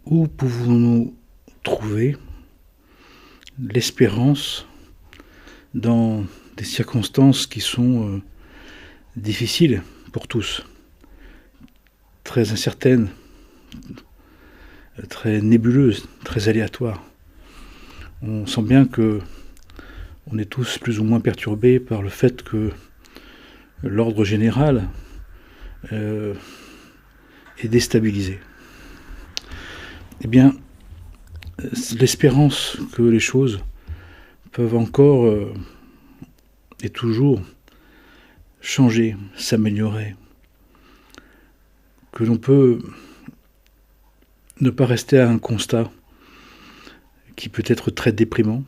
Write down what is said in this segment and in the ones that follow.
Où pouvons-nous trouver l'espérance dans des circonstances qui sont difficiles pour tous, très incertaines, très nébuleuses, très aléatoires? On sent bien que on est tous plus ou moins perturbés par le fait que l'ordre général est déstabilisé. Eh bien, l'espérance que les choses peuvent encore et toujours changer, s'améliorer, que l'on peut ne pas rester à un constat qui peut être très déprimant.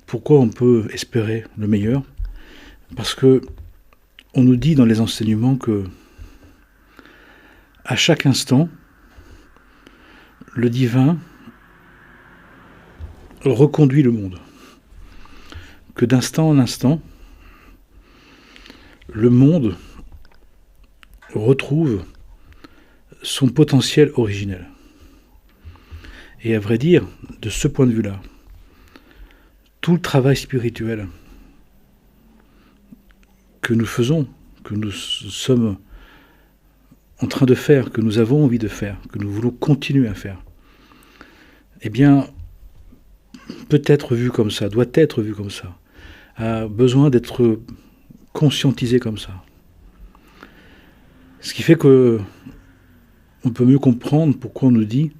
Pourquoi on peut espérer le meilleur? Parce que on nous dit dans les enseignements que à chaque instant, le divin reconduit le monde. Que d'instant en instant, le monde retrouve son potentiel originel. Et à vrai dire, de ce point de vue-là, tout le travail spirituel que nous faisons, que nous sommes en train de faire, que nous avons envie de faire, que nous voulons continuer à faire, eh bien, peut être vu comme ça, doit être vu comme ça, a besoin d'être conscientisé comme ça. Ce qui fait que on peut mieux comprendre pourquoi on nous dit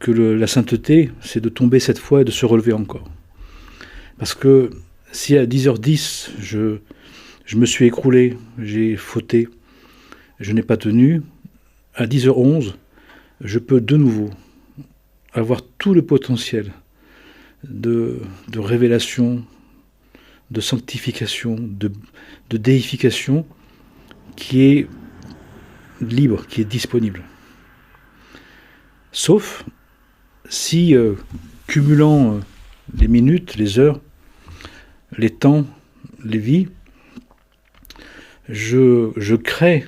que la sainteté, c'est de tomber 7 fois et de se relever encore. Parce que si à 10h10, je me suis écroulé, j'ai fauté, je n'ai pas tenu, à 10h11, je peux de nouveau avoir tout le potentiel de révélation, de sanctification, de déification qui est libre, qui est disponible. Sauf si, cumulant les minutes, les heures, les temps, les vies, je crée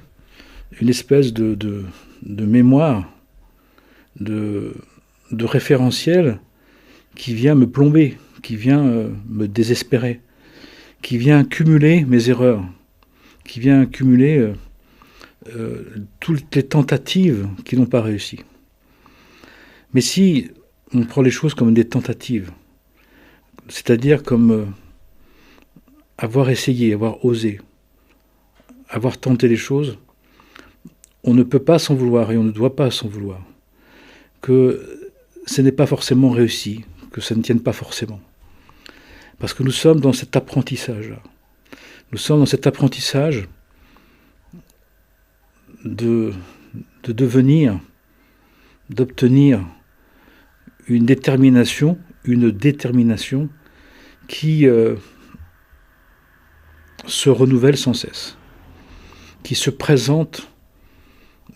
une espèce de mémoire, de référentiel qui vient me plomber, qui vient me désespérer, qui vient cumuler mes erreurs, qui vient cumuler toutes les tentatives qui n'ont pas réussi. Mais si on prend les choses comme des tentatives, c'est-à-dire comme avoir essayé, avoir osé, avoir tenté les choses, on ne peut pas s'en vouloir et on ne doit pas s'en vouloir. Que ce n'est pas forcément réussi, que ça ne tienne pas forcément. Parce que nous sommes dans cet apprentissage-là. Nous sommes dans cet apprentissage de devenir, d'obtenir une détermination qui se renouvelle sans cesse, qui se présente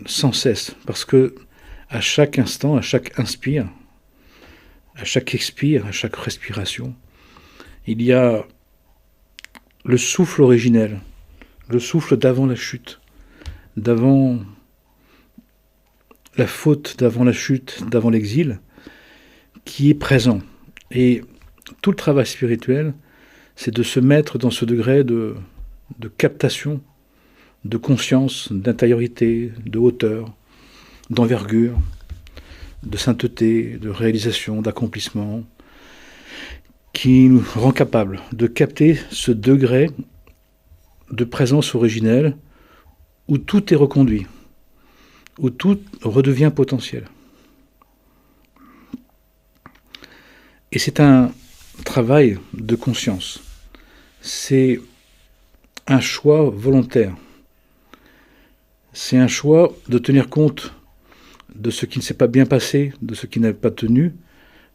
sans cesse, parce que à chaque instant, à chaque inspire, à chaque expire, à chaque respiration, il y a le souffle originel, le souffle d'avant la chute, d'avant la faute, d'avant la chute, d'avant l'exil, qui est présent. Et tout le travail spirituel, c'est de se mettre dans ce degré de captation, de conscience, d'intériorité, de hauteur, d'envergure, de sainteté, de réalisation, d'accomplissement, qui nous rend capable de capter ce degré de présence originelle où tout est reconduit, où tout redevient potentiel. Et c'est un travail de conscience. C'est un choix volontaire. C'est un choix de tenir compte de ce qui ne s'est pas bien passé, de ce qui n'a pas tenu,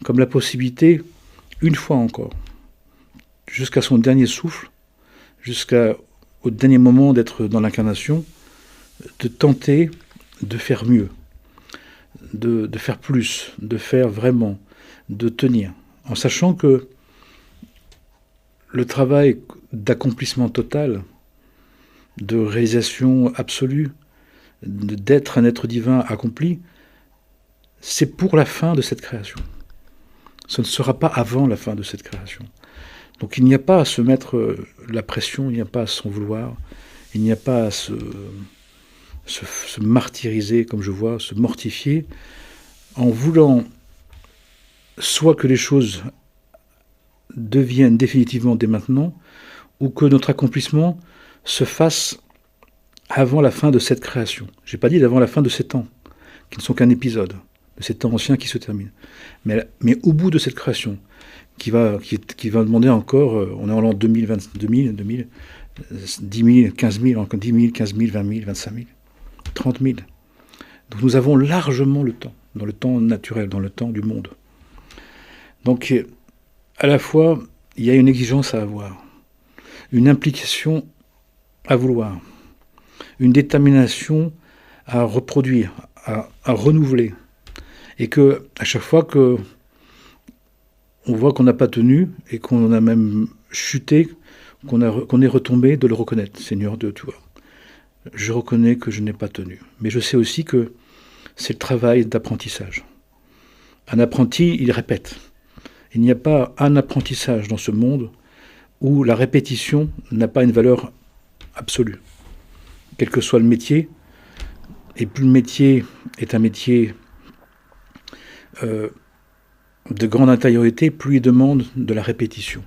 comme la possibilité, une fois encore, jusqu'à son dernier souffle, jusqu'au dernier moment d'être dans l'incarnation, de tenter de faire mieux, de faire plus, de faire vraiment, de tenir, en sachant que le travail d'accomplissement total, de réalisation absolue, d'être un être divin accompli, c'est pour la fin de cette création. Ce ne sera pas avant la fin de cette création. Donc il n'y a pas à se mettre la pression, il n'y a pas à s'en vouloir, il n'y a pas à se martyriser, comme je vois, se mortifier, en voulant soit que les choses deviennent définitivement dès maintenant, ou que notre accomplissement se fasse avant la fin de cette création. Je n'ai pas dit avant la fin de ces temps, qui ne sont qu'un épisode, de ces temps anciens qui se terminent. Mais au bout de cette création, qui va demander encore, on est en l'an 2020, 2000, 10 000, 15 000, encore 10 000, 15 000, 20 000, 25 000, 30 000. Donc nous avons largement le temps, dans le temps naturel, dans le temps du monde. Donc à la fois, il y a une exigence à avoir, une implication à vouloir, une détermination à reproduire, à renouveler. Et que à chaque fois que on voit qu'on n'a pas tenu et qu'on a même chuté, qu'on est retombé, de le reconnaître. Seigneur Dieu, tu vois, je reconnais que je n'ai pas tenu. Mais je sais aussi que c'est le travail d'apprentissage. Un apprenti, il répète. Il n'y a pas un apprentissage dans ce monde où la répétition n'a pas une valeur absolue. Quel que soit le métier, et plus le métier est un métier de grande intériorité, plus il demande de la répétition,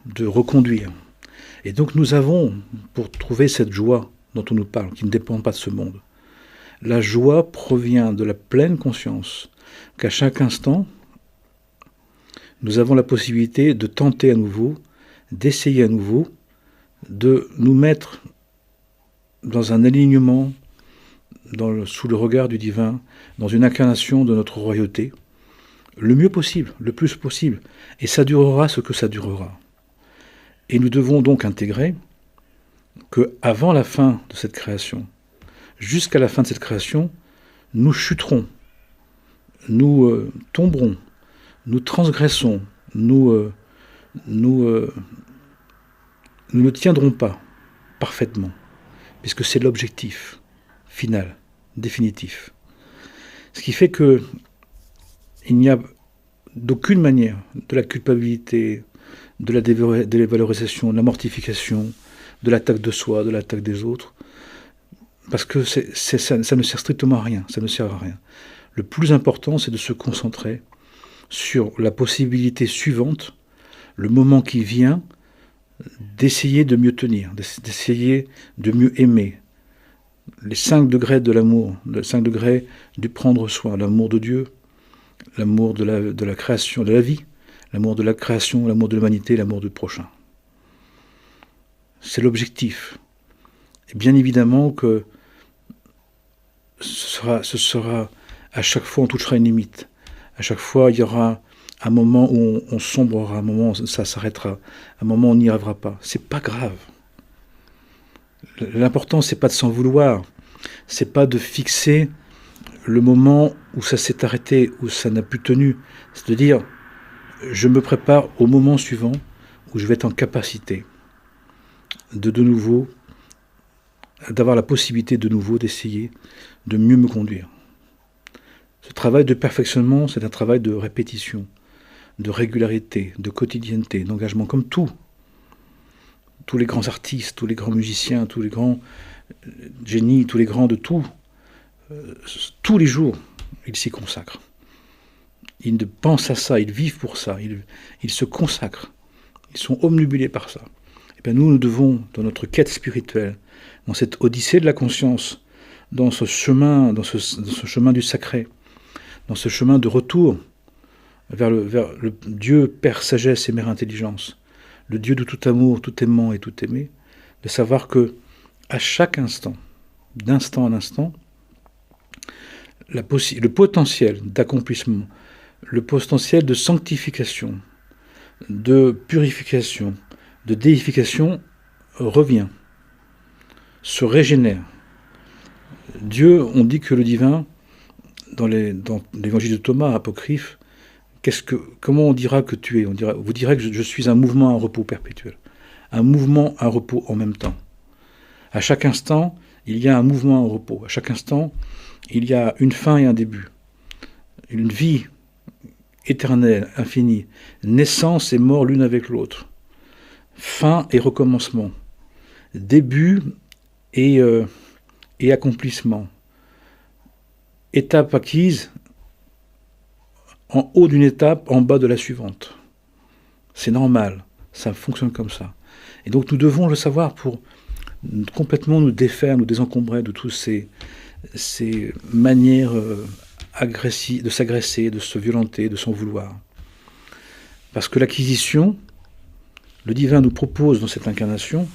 de reconduire. Et donc nous avons, pour trouver cette joie dont on nous parle, qui ne dépend pas de ce monde, la joie provient de la pleine conscience qu'à chaque instant, nous avons la possibilité de tenter à nouveau, d'essayer à nouveau, de nous mettre dans un alignement, sous le regard du divin, dans une incarnation de notre royauté, le mieux possible, le plus possible. Et ça durera ce que ça durera. Et nous devons donc intégrer qu'avant la fin de cette création, jusqu'à la fin de cette création, nous chuterons, nous tomberons, nous transgressons, nous ne tiendrons pas parfaitement, puisque c'est l'objectif final, définitif. Ce qui fait que il n'y a d'aucune manière de la culpabilité, de la dévalorisation, de la mortification, de l'attaque de soi, de l'attaque des autres, parce que ça ne sert strictement à rien, ça ne sert à rien. Le plus important, c'est de se concentrer sur la possibilité suivante, le moment qui vient, d'essayer de mieux tenir, d'essayer de mieux aimer. Les 5 degrés de l'amour, les 5 degrés du prendre soin, l'amour de Dieu, l'amour de la création, de la vie, l'amour de la création, l'amour de l'humanité, l'amour du prochain. C'est l'objectif. Et bien évidemment que ce sera à chaque fois on touchera une limite. À chaque fois il y aura un moment où on sombrera, un moment où ça s'arrêtera, un moment où on n'y arrivera pas. C'est pas grave. L'important c'est pas de s'en vouloir, c'est pas de fixer le moment où ça s'est arrêté, où ça n'a plus tenu. C'est de dire, je me prépare au moment suivant où je vais être en capacité de nouveau, d'avoir la possibilité de nouveau d'essayer de mieux me conduire. Ce travail de perfectionnement, c'est un travail de répétition, de régularité, de quotidienneté, d'engagement, comme tout. Tous les grands artistes, tous les grands musiciens, tous les grands génies, tous les grands de tout, tous les jours, ils s'y consacrent. Ils pensent à ça, ils vivent pour ça, ils se consacrent, ils sont omnibulés par ça. Et bien nous devons, dans notre quête spirituelle, dans cette odyssée de la conscience, dans ce chemin du sacré, dans ce chemin de retour vers le Dieu Père Sagesse et Mère Intelligence, le Dieu de tout amour, tout aimant et tout aimé, de savoir que à chaque instant, d'instant en instant, le potentiel d'accomplissement, le potentiel de sanctification, de purification, de déification revient, se régénère. Dieu, on dit que le divin, dans l'évangile de Thomas, apocryphe, comment on dira que tu es ? Vous direz que je suis un mouvement, un repos perpétuel. Un mouvement, un repos en même temps. À chaque instant, il y a un mouvement, un repos. À chaque instant, il y a une fin et un début. une vie éternelle, infinie, naissance et mort l'une avec l'autre, fin et recommencement, début et accomplissement, étape acquise, en haut d'une étape, en bas de la suivante. C'est normal, ça fonctionne comme ça. Et donc nous devons le savoir pour complètement nous défaire, nous désencombrer de toutes ces manières agressives, de s'agresser, de se violenter, de s'en vouloir. Parce que l'acquisition, le divin nous propose dans cette incarnation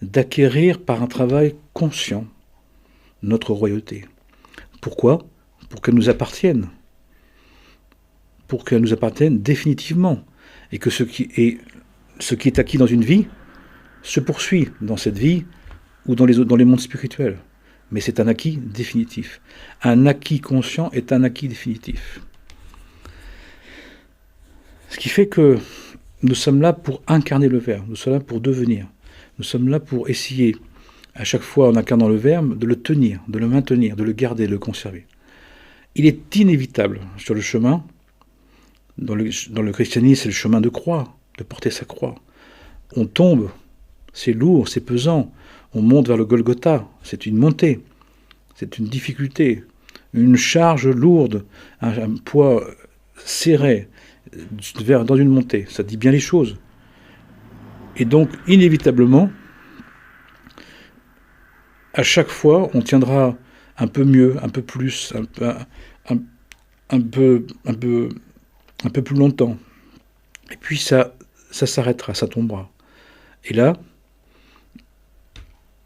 d'acquérir par un travail conscient notre royauté. Pourquoi ? Pour qu'elle nous appartienne. Pour qu'elle nous appartienne définitivement. Et que ce qui est acquis dans une vie se poursuit dans cette vie ou dans les mondes spirituels. Mais c'est un acquis définitif. Un acquis conscient est un acquis définitif. Ce qui fait que nous sommes là pour incarner le Verbe, nous sommes là pour devenir. Nous sommes là pour essayer, à chaque fois en incarnant le Verbe, de le tenir, de le maintenir, de le garder, de le conserver. Il est inévitable sur le chemin, dans le christianisme, c'est le chemin de croix, de porter sa croix. On tombe, c'est lourd, c'est pesant. On monte vers le Golgotha, c'est une montée, c'est une difficulté, une charge lourde, un poids serré dans une montée. Ça dit bien les choses. Et donc, inévitablement, à chaque fois, on tiendra un peu mieux, un peu plus, un peu plus longtemps. Et puis ça s'arrêtera, ça tombera. Et là,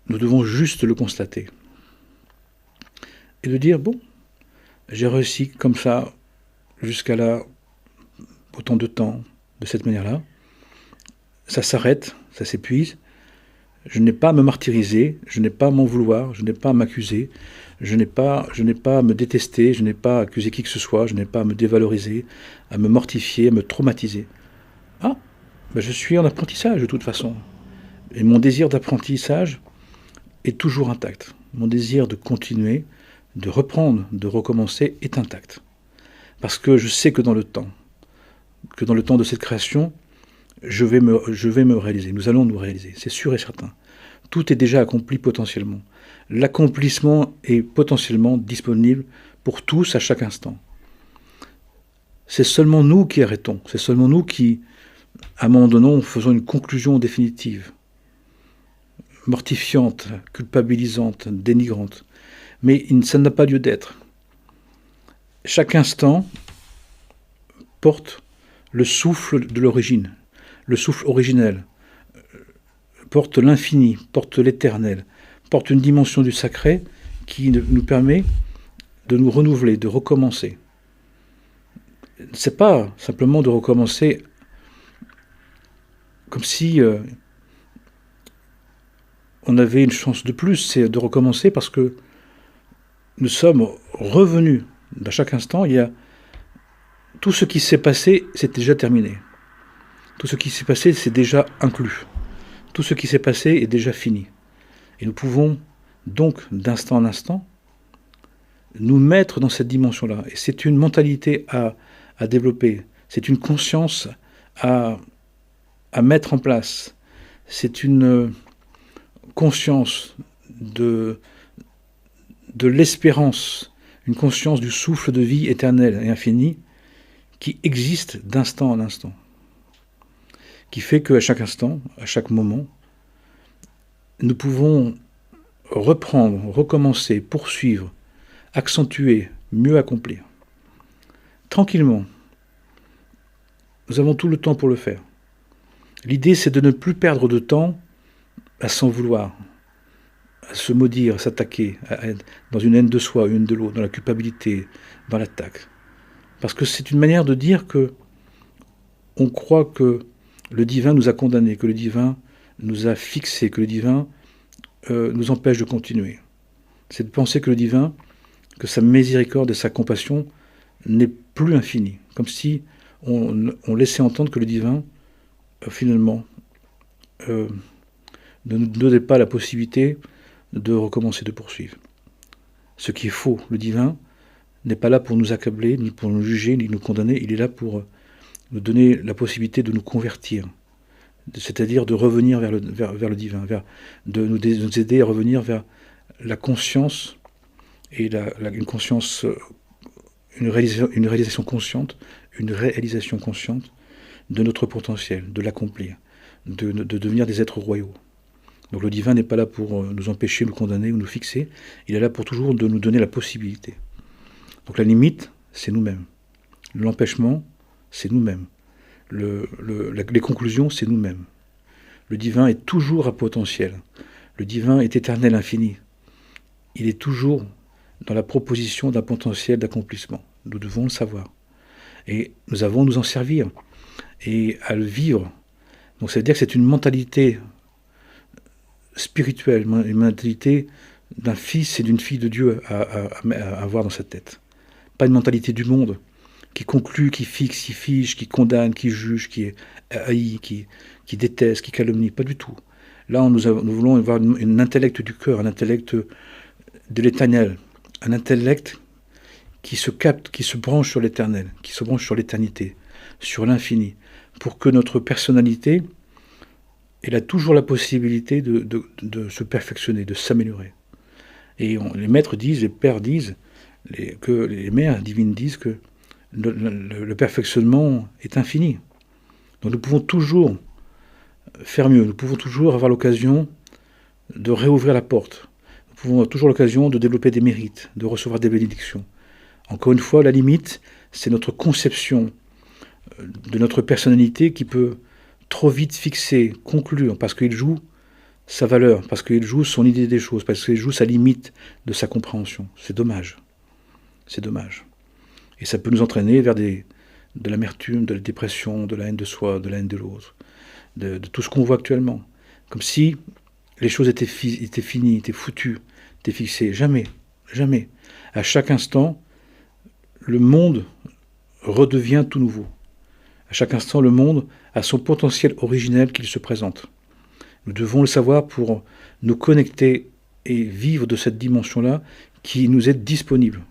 nous devons juste le constater. Et de dire, bon, j'ai réussi comme ça, jusqu'à là, autant de temps, de cette manière-là. Ça s'arrête, ça s'épuise. Je n'ai pas à me martyriser, je n'ai pas à m'en vouloir, je n'ai pas à m'accuser, je n'ai pas à me détester, je n'ai pas à accuser qui que ce soit, je n'ai pas à me dévaloriser, à me mortifier, à me traumatiser. Ah, ben je suis en apprentissage de toute façon. Et mon désir d'apprentissage est toujours intact. Mon désir de continuer, de reprendre, de recommencer est intact. Parce que je sais que dans le temps de cette création, je vais me réaliser, nous allons nous réaliser, c'est sûr et certain. Tout est déjà accompli potentiellement. L'accomplissement est potentiellement disponible pour tous à chaque instant. C'est seulement nous qui arrêtons, c'est seulement nous qui, à un moment donné, faisons une conclusion définitive, mortifiante, culpabilisante, dénigrante. Mais ça n'a pas lieu d'être. Chaque instant porte le souffle de l'origine, le souffle originel, porte l'infini, porte l'éternel, porte une dimension du sacré qui nous permet de nous renouveler, de recommencer. C'est pas simplement de recommencer comme si on avait une chance de plus, c'est de recommencer parce que nous sommes revenus. À chaque instant, il y a tout ce qui s'est passé, c'est déjà terminé. Tout ce qui s'est passé, c'est déjà inclus. Tout ce qui s'est passé est déjà fini. Et nous pouvons donc, d'instant en instant, nous mettre dans cette dimension-là. Et c'est une mentalité à développer. C'est une conscience à mettre en place. C'est une conscience de l'espérance, une conscience du souffle de vie éternel et infini qui existe d'instant en instant. Qui fait qu'à chaque instant, à chaque moment, nous pouvons reprendre, recommencer, poursuivre, accentuer, mieux accomplir. Tranquillement. Nous avons tout le temps pour le faire. L'idée, c'est de ne plus perdre de temps à s'en vouloir, à se maudire, à s'attaquer, à être dans une haine de soi, une de l'autre, dans la culpabilité, dans l'attaque. Parce que c'est une manière de dire que on croit que le divin nous a condamnés, que le divin nous a fixés, que le divin nous empêche de continuer. C'est de penser que le divin, que sa miséricorde et sa compassion n'est plus infinie. Comme si on laissait entendre que le divin, finalement, ne nous donnait pas la possibilité de recommencer, de poursuivre. Ce qui est faux. Le divin n'est pas là pour nous accabler, ni pour nous juger, ni nous condamner. Il est là pour nous donner la possibilité de nous convertir, c'est-à-dire de revenir vers le divin, de nous aider à revenir vers la conscience, et une conscience, une réalisation consciente de notre potentiel, de l'accomplir, de devenir des êtres royaux. Donc le divin n'est pas là pour nous empêcher, nous condamner ou nous fixer, il est là pour toujours de nous donner la possibilité. Donc la limite, c'est nous-mêmes. L'empêchement, c'est nous-mêmes. Les conclusions, c'est nous-mêmes. Le divin est toujours à potentiel. Le divin est éternel, infini. Il est toujours dans la proposition d'un potentiel d'accomplissement. Nous devons le savoir. Et nous avons à nous en servir et à le vivre. Donc ça veut dire que c'est une mentalité spirituelle, une mentalité d'un fils et d'une fille de Dieu à avoir dans sa tête. Pas une mentalité du monde qui conclut, qui fixe, qui fige, qui condamne, qui juge, qui haït, qui déteste, qui calomnie. Pas du tout. Là, nous voulons avoir un intellect du cœur, un intellect de l'éternel, un intellect qui se capte, qui se branche sur l'éternel, qui se branche sur l'éternité, sur l'infini, pour que notre personnalité ait toujours la possibilité de se perfectionner, de s'améliorer. Et les maîtres disent, les pères disent, que les mères divines disent que le perfectionnement est infini. Donc nous pouvons toujours faire mieux, nous pouvons toujours avoir l'occasion de réouvrir la porte, nous pouvons avoir toujours l'occasion de développer des mérites, de recevoir des bénédictions. Encore une fois, la limite, c'est notre conception de notre personnalité qui peut trop vite fixer, conclure, parce qu'il joue sa valeur, parce qu'il joue son idée des choses, parce qu'il joue sa limite de sa compréhension. C'est dommage. C'est dommage. Et ça peut nous entraîner vers de l'amertume, de la dépression, de la haine de soi, de la haine de l'autre, de tout ce qu'on voit actuellement. Comme si les choses étaient finies, étaient foutues, étaient fixées. Jamais, jamais. À chaque instant, le monde redevient tout nouveau. À chaque instant, le monde a son potentiel originel qu'il se présente. Nous devons le savoir pour nous connecter et vivre de cette dimension-là qui nous est disponible.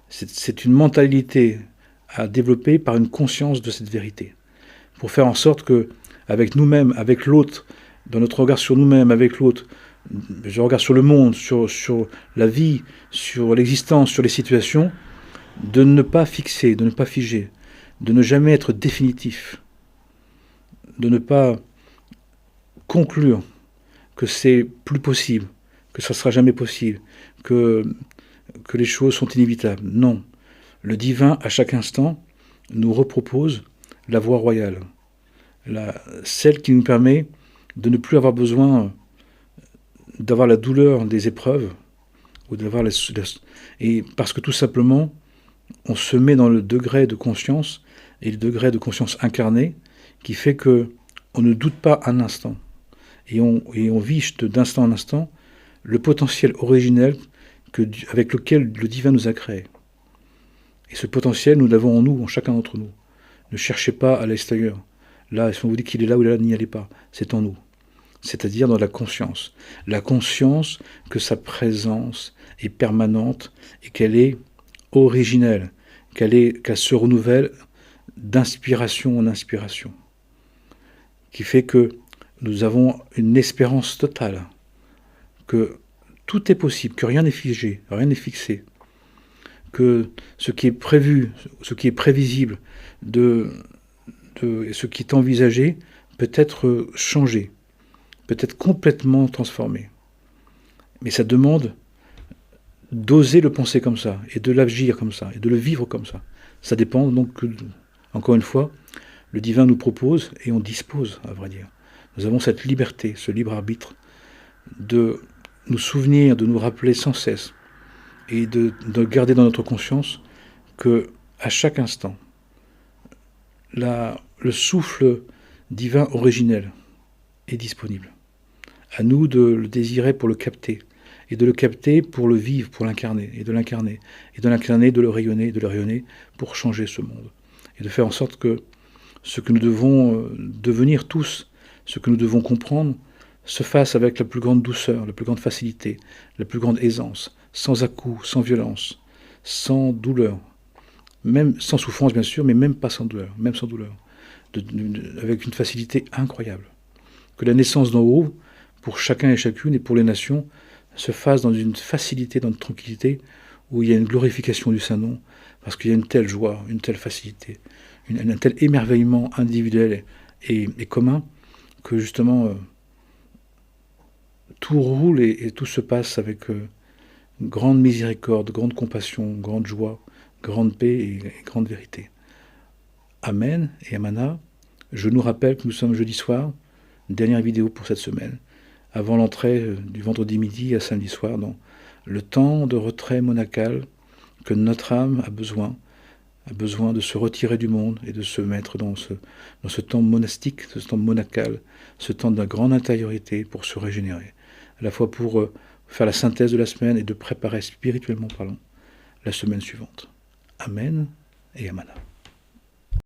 C'est une mentalité à développer par une conscience de cette vérité, pour faire en sorte que, avec nous-mêmes, avec l'autre, dans notre regard sur nous-mêmes, avec l'autre, je regarde sur le monde, sur la vie, sur l'existence, sur les situations, de ne pas fixer, de ne pas figer, de ne jamais être définitif, de ne pas conclure que c'est plus possible, que ça ne sera jamais possible, que les choses sont inévitables. Non. Le divin, à chaque instant, nous repropose la voie royale, celle qui nous permet de ne plus avoir besoin d'avoir la douleur des épreuves, ou d'avoir et parce que tout simplement, on se met dans le degré de conscience, et le degré de conscience incarnée, qui fait que on ne doute pas un instant, et on vit d'instant en instant le potentiel originel avec lequel le divin nous a créés. Et ce potentiel, nous l'avons en nous, en chacun d'entre nous. Ne cherchez pas à l'extérieur. Là, si on vous dit qu'il est là ou là, n'y allez pas. C'est en nous. C'est-à-dire dans la conscience. La conscience que sa présence est permanente et qu'elle est originelle, qu'elle se renouvelle d'inspiration en inspiration. Qui fait que nous avons une espérance totale que tout est possible, que rien n'est figé, rien n'est fixé, que ce qui est prévu, ce qui est prévisible, ce qui est envisagé peut être changé, peut être complètement transformé. Mais ça demande d'oser le penser comme ça, et de l'agir comme ça, et de le vivre comme ça. Ça dépend donc, encore une fois, le divin nous propose, et on dispose, à vrai dire. Nous avons cette liberté, ce libre arbitre, de nous souvenir, de nous rappeler sans cesse, et de garder dans notre conscience que, à chaque instant, le souffle divin originel est disponible. À nous de le désirer pour le capter, et de le capter pour le vivre, pour l'incarner, et de l'incarner, et de l'incarner, de le rayonner pour changer ce monde. Et de faire en sorte que ce que nous devons devenir tous, ce que nous devons comprendre, se fasse avec la plus grande douceur, la plus grande facilité, la plus grande aisance, sans à-coups, sans violence, sans douleur, même sans souffrance bien sûr, mais même pas sans douleur, même sans douleur, avec une facilité incroyable. Que la naissance d'en haut, pour chacun et chacune et pour les nations, se fasse dans une facilité, dans une tranquillité, où il y a une glorification du Saint-Nom, parce qu'il y a une telle joie, une telle facilité, un tel émerveillement individuel et commun, que justement tout roule et tout se passe avec grande miséricorde, grande compassion, grande joie, grande paix et grande vérité. Amen et Amana. Je nous rappelle que nous sommes jeudi soir, dernière vidéo pour cette semaine, avant l'entrée du vendredi midi à samedi soir dans le temps de retrait monacal que notre âme a besoin de se retirer du monde et de se mettre dans ce temps monastique, ce temps monacal, ce temps de la grande intériorité pour se régénérer, à la fois pour faire la synthèse de la semaine et de préparer spirituellement parlant la semaine suivante. Amen et Amana.